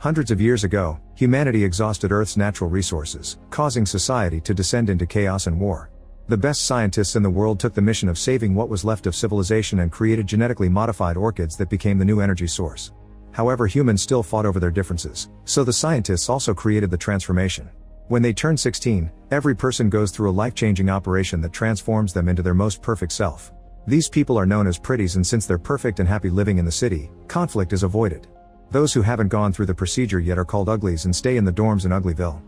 Hundreds of years ago, humanity exhausted Earth's natural resources, causing society to descend into chaos and war. The best scientists in the world took the mission of saving what was left of civilization and created genetically modified orchids that became the new energy source. However, humans still fought over their differences, so the scientists also created the transformation. When they turn 16, every person goes through a life-changing operation that transforms them into their most perfect self. These people are known as pretties, and since they're perfect and happy living in the city, conflict is avoided. Those who haven't gone through the procedure yet are called uglies and stay in the dorms in Uglyville.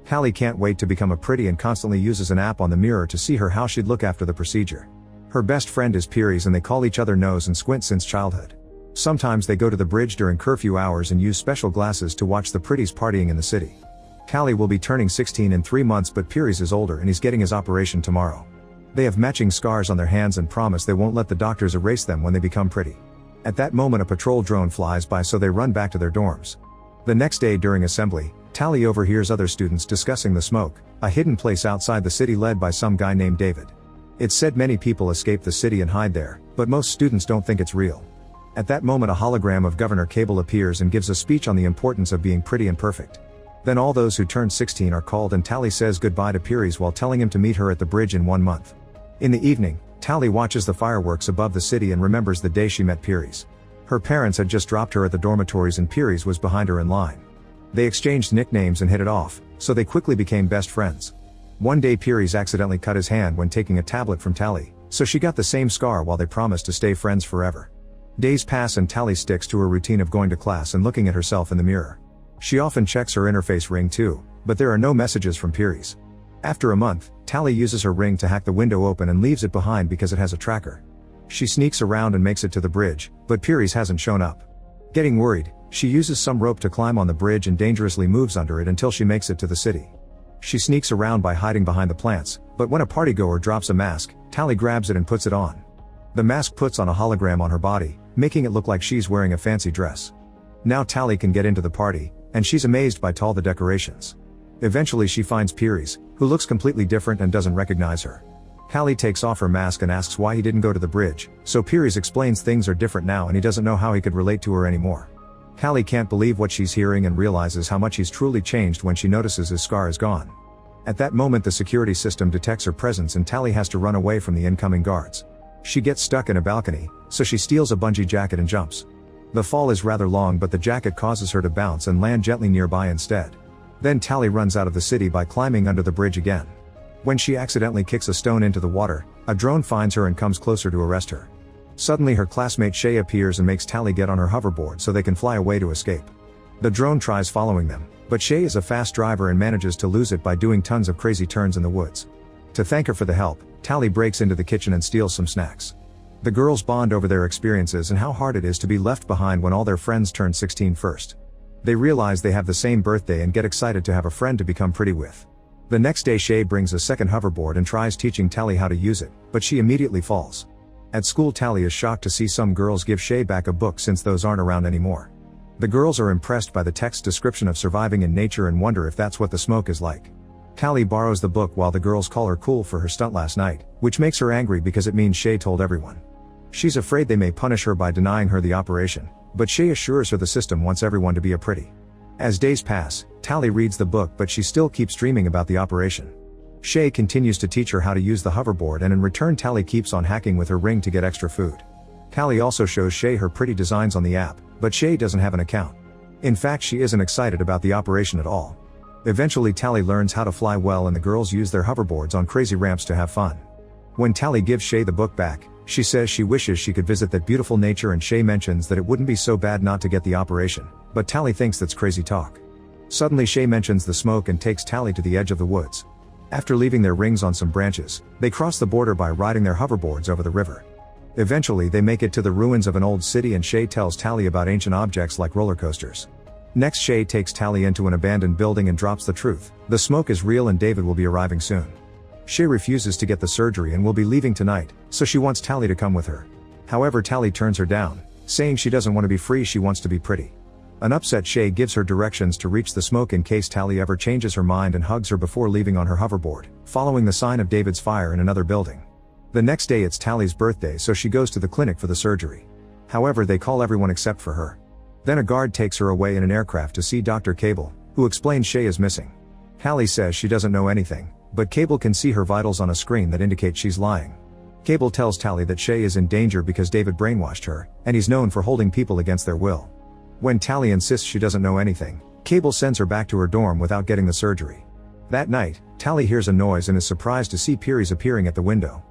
Callie can't wait to become a pretty and constantly uses an app on the mirror to see how she'd look after the procedure. Her best friend is Piries, and they call each other Nose and Squint since childhood. Sometimes they go to the bridge during curfew hours and use special glasses to watch the pretties partying in the city. Callie will be turning 16 in 3 months, but Piries is older and he's getting his operation tomorrow. They have matching scars on their hands and promise they won't let the doctors erase them when they become pretty. At that moment a patrol drone flies by, so they run back to their dorms. The next day during assembly, Tally overhears other students discussing the Smoke, a hidden place outside the city led by some guy named David. It's said many people escape the city and hide there, but most students don't think it's real. At that moment a hologram of Governor Cable appears and gives a speech on the importance of being pretty and perfect. Then all those who turned 16 are called, and Tally says goodbye to Piries while telling him to meet her at the bridge in 1 month. In the evening, Tally watches the fireworks above the city and remembers the day she met Piries. Her parents had just dropped her at the dormitories and Piries was behind her in line. They exchanged nicknames and hit it off, so they quickly became best friends. One day Piries accidentally cut his hand when taking a tablet from Tally, so she got the same scar while they promised to stay friends forever. Days pass and Tally sticks to her routine of going to class and looking at herself in the mirror. She often checks her interface ring too, but there are no messages from Piries. After a month, Tally uses her ring to hack the window open and leaves it behind because it has a tracker. She sneaks around and makes it to the bridge, but Piries hasn't shown up. Getting worried, she uses some rope to climb on the bridge and dangerously moves under it until she makes it to the city. She sneaks around by hiding behind the plants, but when a partygoer drops a mask, Tally grabs it and puts it on. The mask puts on a hologram on her body, making it look like she's wearing a fancy dress. Now Tally can get into the party, and she's amazed by all the decorations. Eventually she finds Piries, who looks completely different and doesn't recognize her. Callie takes off her mask and asks why he didn't go to the bridge, so Piries explains things are different now and he doesn't know how he could relate to her anymore. Callie can't believe what she's hearing and realizes how much he's truly changed when she notices his scar is gone. At that moment the security system detects her presence and Tally has to run away from the incoming guards. She gets stuck in a balcony, so she steals a bungee jacket and jumps. The fall is rather long, but the jacket causes her to bounce and land gently nearby instead. Then Tally runs out of the city by climbing under the bridge again. When she accidentally kicks a stone into the water, a drone finds her and comes closer to arrest her. Suddenly her classmate Shay appears and makes Tally get on her hoverboard so they can fly away to escape. The drone tries following them, but Shay is a fast driver and manages to lose it by doing tons of crazy turns in the woods. To thank her for the help, Tally breaks into the kitchen and steals some snacks. The girls bond over their experiences and how hard it is to be left behind when all their friends turn 16 first. They realize they have the same birthday and get excited to have a friend to become pretty with. The next day Shay brings a second hoverboard and tries teaching Tally how to use it, but she immediately falls. At school Tally is shocked to see some girls give Shay back a book since those aren't around anymore. The girls are impressed by the text description of surviving in nature and wonder if that's what the smoke is like. Tally borrows the book while the girls call her cool for her stunt last night, which makes her angry because it means Shay told everyone. She's afraid they may punish her by denying her the operation, but Shay assures her the system wants everyone to be a pretty. As days pass, Tally reads the book but she still keeps dreaming about the operation. Shay continues to teach her how to use the hoverboard and in return Tally keeps on hacking with her ring to get extra food. Tally also shows Shay her pretty designs on the app, but Shay doesn't have an account. In fact she isn't excited about the operation at all. Eventually Tally learns how to fly well and the girls use their hoverboards on crazy ramps to have fun. When Tally gives Shay the book back, she says she wishes she could visit that beautiful nature and Shay mentions that it wouldn't be so bad not to get the operation, but Tally thinks that's crazy talk. Suddenly Shay mentions the smoke and takes Tally to the edge of the woods. After leaving their rings on some branches, they cross the border by riding their hoverboards over the river. Eventually they make it to the ruins of an old city and Shay tells Tally about ancient objects like roller coasters. Next Shay takes Tally into an abandoned building and drops the truth: the smoke is real and David will be arriving soon. Shay refuses to get the surgery and will be leaving tonight, so she wants Tally to come with her. However Tally turns her down, saying she doesn't want to be free, she wants to be pretty. An upset Shay gives her directions to reach the smoke in case Tally ever changes her mind and hugs her before leaving on her hoverboard, following the sign of David's fire in another building. The next day it's Tally's birthday so she goes to the clinic for the surgery. However they call everyone except for her. Then a guard takes her away in an aircraft to see Dr. Cable, who explains Shay is missing. Hallie says she doesn't know anything, but Cable can see her vitals on a screen that indicates she's lying. Cable tells Tally that Shay is in danger because David brainwashed her, and he's known for holding people against their will. When Tally insists she doesn't know anything, Cable sends her back to her dorm without getting the surgery. That night, Tally hears a noise and is surprised to see Piries appearing at the window.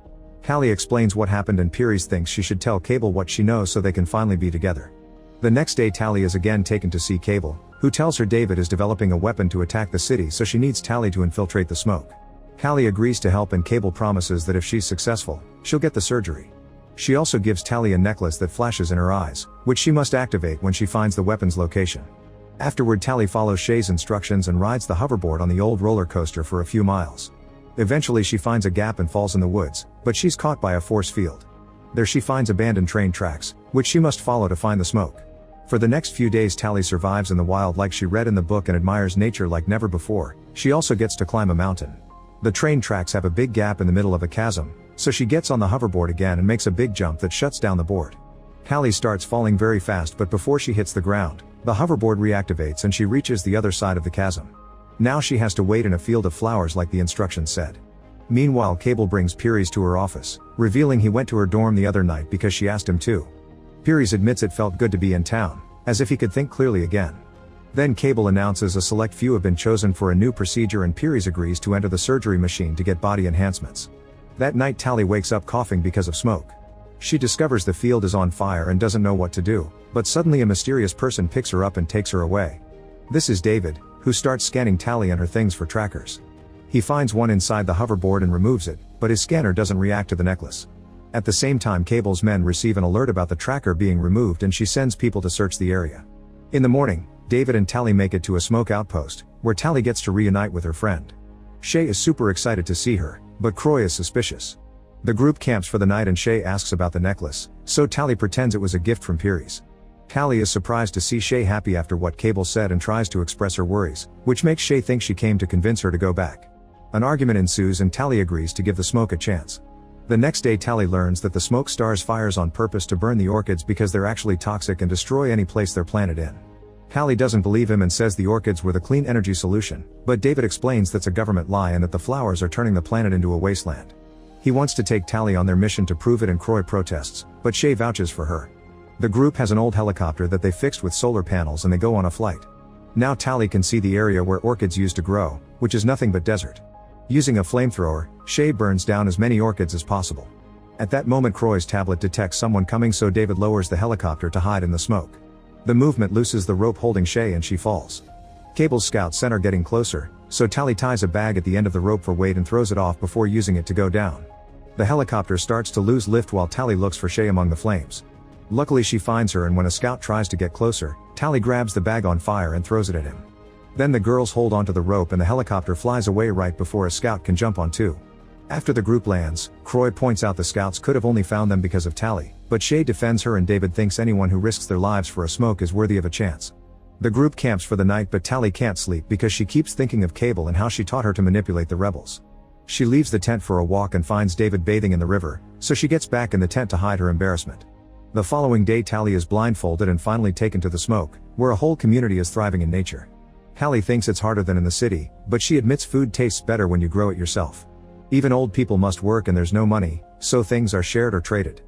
Hallie explains what happened and Piries thinks she should tell Cable what she knows so they can finally be together. The next day Tally is again taken to see Cable, who tells her David is developing a weapon to attack the city, so she needs Tally to infiltrate the smoke. Hallie agrees to help and Cable promises that if she's successful, she'll get the surgery. She also gives Tally a necklace that flashes in her eyes, which she must activate when she finds the weapon's location. Afterward Tally follows Shay's instructions and rides the hoverboard on the old roller coaster for a few miles. Eventually she finds a gap and falls in the woods, but she's caught by a force field. There she finds abandoned train tracks, which she must follow to find the smoke. For the next few days Tally survives in the wild like she read in the book and admires nature like never before. She also gets to climb a mountain. The train tracks have a big gap in the middle of a chasm, so she gets on the hoverboard again and makes a big jump that shuts down the board. Hallie starts falling very fast, but before she hits the ground, the hoverboard reactivates and she reaches the other side of the chasm. Now she has to wait in a field of flowers like the instructions said. Meanwhile Cable brings Piries to her office, revealing he went to her dorm the other night because she asked him to. Piries admits it felt good to be in town, as if he could think clearly again. Then Cable announces a select few have been chosen for a new procedure and Piries agrees to enter the surgery machine to get body enhancements. That night Tally wakes up coughing because of smoke. She discovers the field is on fire and doesn't know what to do, but suddenly a mysterious person picks her up and takes her away. This is David, who starts scanning Tally and her things for trackers. He finds one inside the hoverboard and removes it, but his scanner doesn't react to the necklace. At the same time Cable's men receive an alert about the tracker being removed and she sends people to search the area. In the morning, David and Tally make it to a smoke outpost, where Tally gets to reunite with her friend. Shay is super excited to see her, but Croy is suspicious. The group camps for the night and Shay asks about the necklace, so Tally pretends it was a gift from Piries. Tally is surprised to see Shay happy after what Cable said and tries to express her worries, which makes Shay think she came to convince her to go back. An argument ensues and Tally agrees to give the smoke a chance. The next day Tally learns that the smoke stars fires on purpose to burn the orchids because they're actually toxic and destroy any place they're planted in. Hallie doesn't believe him and says the orchids were the clean energy solution, but David explains that's a government lie and that the flowers are turning the planet into a wasteland. He wants to take Tally on their mission to prove it and Croy protests, but Shay vouches for her. The group has an old helicopter that they fixed with solar panels and they go on a flight. Now Tally can see the area where orchids used to grow, which is nothing but desert. Using a flamethrower, Shay burns down as many orchids as possible. At that moment Croy's tablet detects someone coming, so David lowers the helicopter to hide in the smoke. The movement looses the rope holding Shay and she falls. Cable's scouts scent her getting closer, so Tally ties a bag at the end of the rope for weight and throws it off before using it to go down. The helicopter starts to lose lift while Tally looks for Shay among the flames. Luckily she finds her, and when a scout tries to get closer, Tally grabs the bag on fire and throws it at him. Then the girls hold onto the rope and the helicopter flies away right before a scout can jump on too. After the group lands, Croy points out the scouts could have only found them because of Tally, but Shay defends her and David thinks anyone who risks their lives for a smoke is worthy of a chance. The group camps for the night, but Tally can't sleep because she keeps thinking of Cable and how she taught her to manipulate the rebels. She leaves the tent for a walk and finds David bathing in the river, so she gets back in the tent to hide her embarrassment. The following day Tally is blindfolded and finally taken to the smoke, where a whole community is thriving in nature. Hallie thinks it's harder than in the city, but she admits food tastes better when you grow it yourself. Even old people must work and there's no money, so things are shared or traded.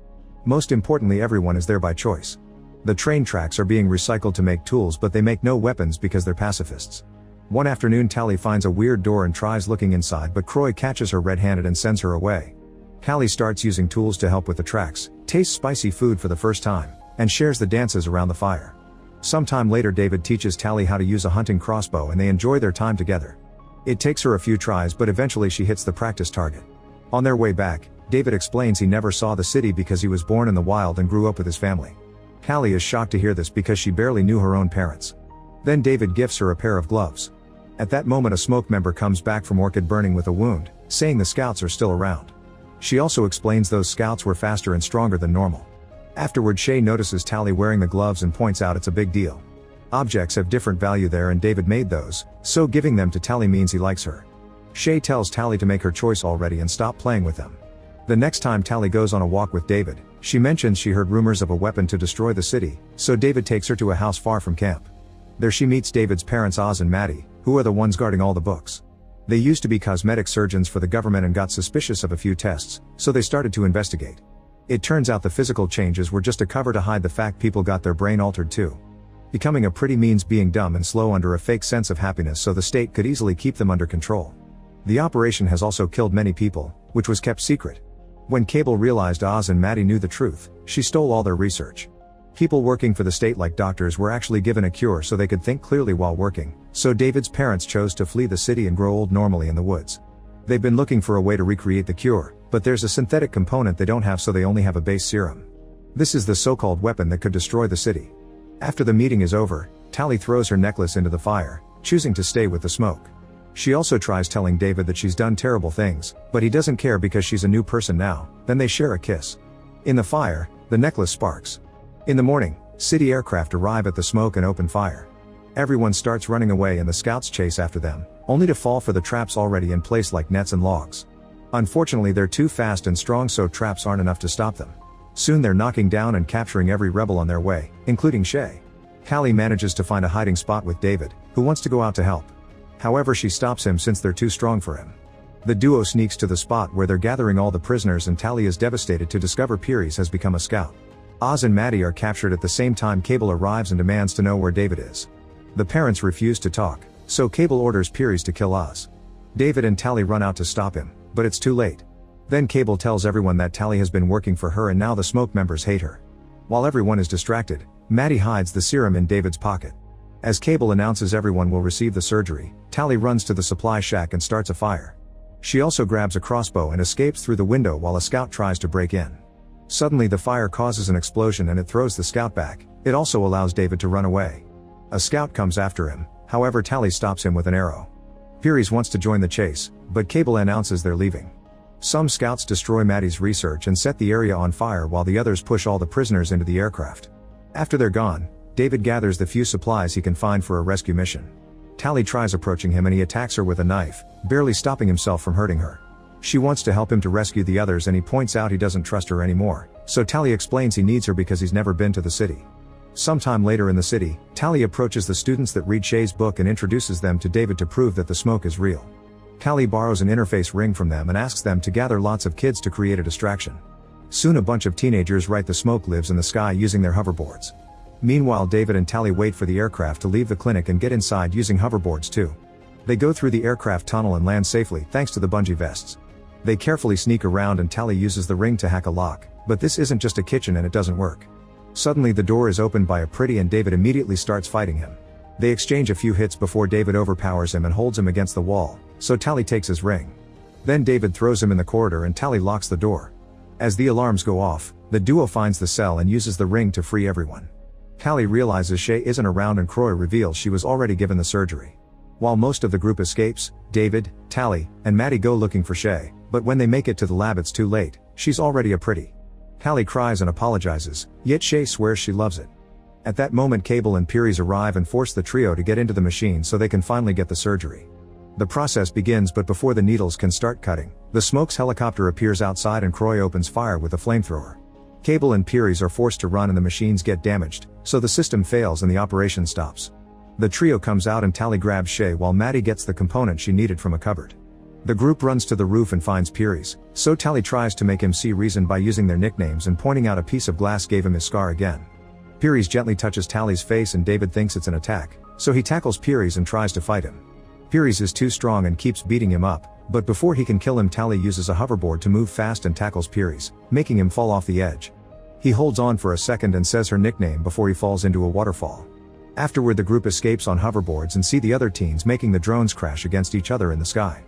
Most importantly, everyone is there by choice. The train tracks are being recycled to make tools, but they make no weapons because they're pacifists. One afternoon Tally finds a weird door and tries looking inside, but Croy catches her red-handed and sends her away. Hallie starts using tools to help with the tracks, tastes spicy food for the first time, and shares the dances around the fire. Sometime later David teaches Tally how to use a hunting crossbow and they enjoy their time together. It takes her a few tries, but eventually she hits the practice target. On their way back, David explains he never saw the city because he was born in the wild and grew up with his family. Hallie is shocked to hear this because she barely knew her own parents. Then David gifts her a pair of gloves. At that moment a smoke member comes back from orchid burning with a wound, saying the scouts are still around. She also explains those scouts were faster and stronger than normal. Afterward Shay notices Tally wearing the gloves and points out it's a big deal. Objects have different value there and David made those, so giving them to Tally means he likes her. Shay tells Tally to make her choice already and stop playing with them. The next time Tally goes on a walk with David, she mentions she heard rumors of a weapon to destroy the city, so David takes her to a house far from camp. There she meets David's parents Oz and Maddie, who are the ones guarding all the books. They used to be cosmetic surgeons for the government and got suspicious of a few tests, so they started to investigate. It turns out the physical changes were just a cover to hide the fact people got their brain altered too. Becoming a pretty means being dumb and slow under a fake sense of happiness so the state could easily keep them under control. The operation has also killed many people, which was kept secret. When Cable realized Oz and Maddie knew the truth, she stole all their research. People working for the state like doctors were actually given a cure so they could think clearly while working, so David's parents chose to flee the city and grow old normally in the woods. They've been looking for a way to recreate the cure, but there's a synthetic component they don't have, so they only have a base serum. This is the so-called weapon that could destroy the city. After the meeting is over, Tally throws her necklace into the fire, choosing to stay with the smoke. She also tries telling David that she's done terrible things, but he doesn't care because she's a new person now. Then they share a kiss. In the fire, the necklace sparks. In the morning, city aircraft arrive at the smoke and open fire. Everyone starts running away and the scouts chase after them, only to fall for the traps already in place like nets and logs. Unfortunately, they're too fast and strong, so traps aren't enough to stop them. Soon they're knocking down and capturing every rebel on their way, including Shay. Callie manages to find a hiding spot with David, who wants to go out to help. However, she stops him since they're too strong for him. The duo sneaks to the spot where they're gathering all the prisoners, and Tally is devastated to discover Pieris has become a scout. Oz and Maddie are captured at the same time. Cable arrives and demands to know where David is. The parents refuse to talk, so Cable orders Pieris to kill Oz. David and Tally run out to stop him, but it's too late. Then Cable tells everyone that Tally has been working for her and now the smoke members hate her. While everyone is distracted, Maddie hides the serum in David's pocket. As Cable announces everyone will receive the surgery, Tally runs to the supply shack and starts a fire. She also grabs a crossbow and escapes through the window while a scout tries to break in. Suddenly the fire causes an explosion and it throws the scout back. It also allows David to run away. A scout comes after him, however Tally stops him with an arrow. Pieris wants to join the chase, but Cable announces they're leaving. Some scouts destroy Maddie's research and set the area on fire while the others push all the prisoners into the aircraft. After they're gone, David gathers the few supplies he can find for a rescue mission. Tally tries approaching him and he attacks her with a knife, barely stopping himself from hurting her. She wants to help him to rescue the others and he points out he doesn't trust her anymore, so Tally explains he needs her because he's never been to the city. Sometime later in the city, Tally approaches the students that read Shay's book and introduces them to David to prove that the smoke is real. Callie borrows an interface ring from them and asks them to gather lots of kids to create a distraction. Soon a bunch of teenagers write the smoke lives in the sky using their hoverboards. Meanwhile, David and Tally wait for the aircraft to leave the clinic and get inside using hoverboards too. They go through the aircraft tunnel and land safely thanks to the bungee vests. They carefully sneak around and Tally uses the ring to hack a lock, but this isn't just a kitchen and it doesn't work. Suddenly the door is opened by a pretty and David immediately starts fighting him. They exchange a few hits before David overpowers him and holds him against the wall, so Tally takes his ring. Then David throws him in the corridor and Tally locks the door. As the alarms go off, the duo finds the cell and uses the ring to free everyone. Callie realizes Shay isn't around and Croy reveals she was already given the surgery. While most of the group escapes, David, Tally, and Maddie go looking for Shay, but when they make it to the lab it's too late. She's already a pretty. Callie cries and apologizes, yet Shay swears she loves it. At that moment Cable and Pieris arrive and force the trio to get into the machine so they can finally get the surgery. The process begins, but before the needles can start cutting, the Smokes helicopter appears outside and Croy opens fire with a flamethrower. Cable and Pieris are forced to run and the machines get damaged, so the system fails and the operation stops. The trio comes out and Tally grabs Shay while Maddie gets the component she needed from a cupboard. The group runs to the roof and finds Pieris, so Tally tries to make him see reason by using their nicknames and pointing out a piece of glass gave him his scar again. Pieris gently touches Tally's face and David thinks it's an attack, so he tackles Pieris and tries to fight him. Pieris is too strong and keeps beating him up, but before he can kill him Tally uses a hoverboard to move fast and tackles Pieris, making him fall off the edge. He holds on for a second and says her nickname before he falls into a waterfall. Afterward the group escapes on hoverboards and see the other teens making the drones crash against each other in the sky.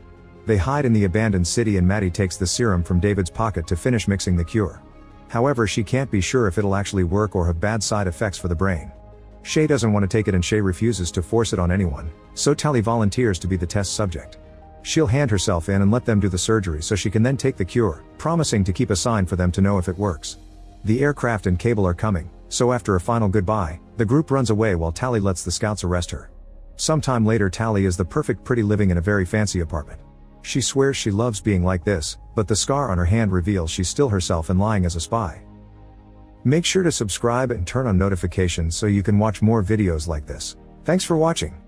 They hide in the abandoned city and Maddie takes the serum from David's pocket to finish mixing the cure. However, she can't be sure if it'll actually work or have bad side effects for the brain. Shay doesn't want to take it and Shay refuses to force it on anyone, so Tally volunteers to be the test subject. She'll hand herself in and let them do the surgery so she can then take the cure, promising to keep a sign for them to know if it works. The aircraft and Cable are coming, so after a final goodbye, the group runs away while Tally lets the scouts arrest her. Sometime later Tally is the perfect pretty living in a very fancy apartment. She swears she loves being like this, but the scar on her hand reveals she's still herself and lying as a spy. Make sure to subscribe and turn on notifications so you can watch more videos like this. Thanks for watching.